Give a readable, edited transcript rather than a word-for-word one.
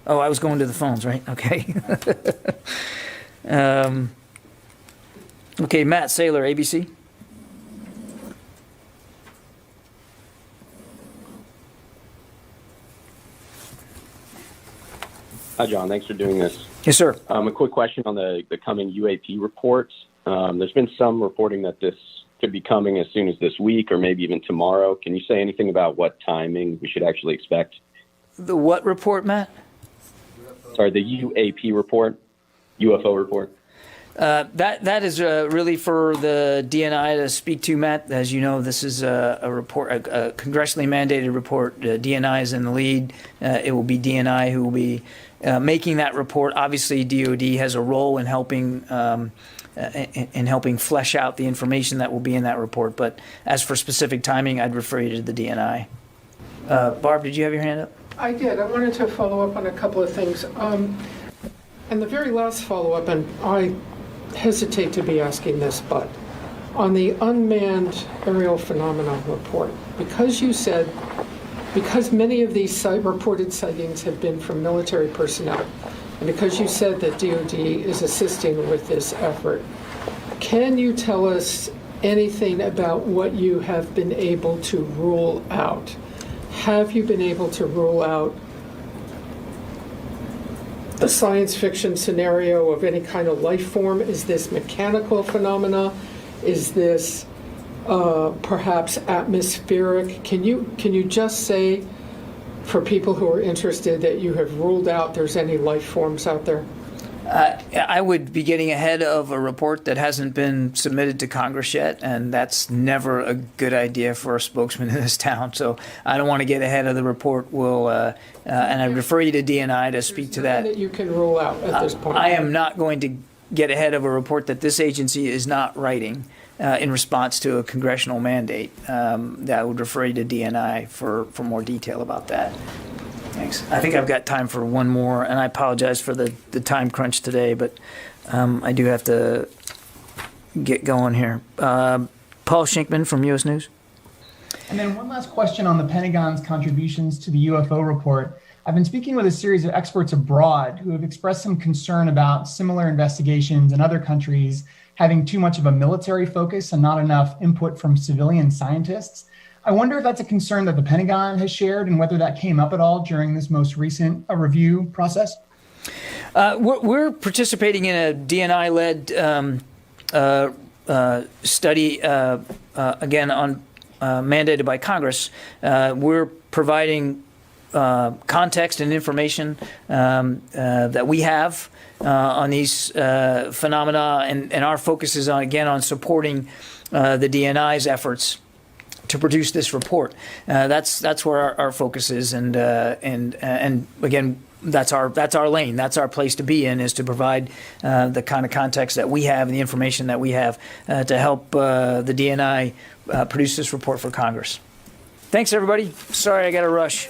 Oh, I was going to the phones, right? Okay. Okay, Matt Saylor, ABC. Hi, John. Thanks for doing this. Yes, sir. A quick question on the coming UAP reports. There's been some reporting that this could be coming as soon as this week or maybe even tomorrow. Can you say anything about what timing we should actually expect? The what report, Matt? Sorry, the UAP report, UFO report. That is really for the DNI to speak to, Matt. As you know, this is a report, a congressionally mandated report. DNI is in the lead. It will be DNI who will be making that report. Obviously, DoD has a role in helping flesh out the information that will be in that report. But as for specific timing, I'd refer you to the DNI. Barb, did you have your hand up? I did. I wanted to follow up on a couple of things. And the very last follow-up, and I hesitate to be asking this, but on the unmanned aerial phenomena report, because many of these reported sightings have been from military personnel, and because you said that DoD is assisting with this effort, can you tell us anything about what you have been able to rule out? Have you been able to rule out a science fiction scenario of any kind of life form? Is this mechanical phenomena? Is this perhaps atmospheric? Can you just say, for people who are interested, that you have ruled out there's any life forms out there? I would be getting ahead of a report that hasn't been submitted to Congress yet, and that's never a good idea for a spokesman in this town. So I don't want to get ahead of the report. And I refer you to DNI to speak to that. That you can rule out at this point. I am not going to get ahead of a report that this agency is not writing in response to a congressional mandate. That I would refer you to DNI for more detail about that. Thanks. I think I've got time for one more, and I apologize for the time crunch today, but I do have to get going here. Paul Shinkman from U.S. News. And then one last question on the Pentagon's contributions to the UFO report. I've been speaking with a series of experts abroad who have expressed some concern about similar investigations in other countries having too much of a military focus and not enough input from civilian scientists. I wonder if that's a concern that the Pentagon has shared and whether that came up at all during this most recent review process. We're participating in a DNI-led study, again, mandated by Congress. We're providing context and information that we have on these phenomena, and our focus is on supporting the DNI's efforts to produce this report. That's where our focus is, and again, that's our lane. That's our place to be in, is to provide the kind of context that we have and the information that we have to help the DNI produce this report for Congress. Thanks, everybody. Sorry, I got to rush.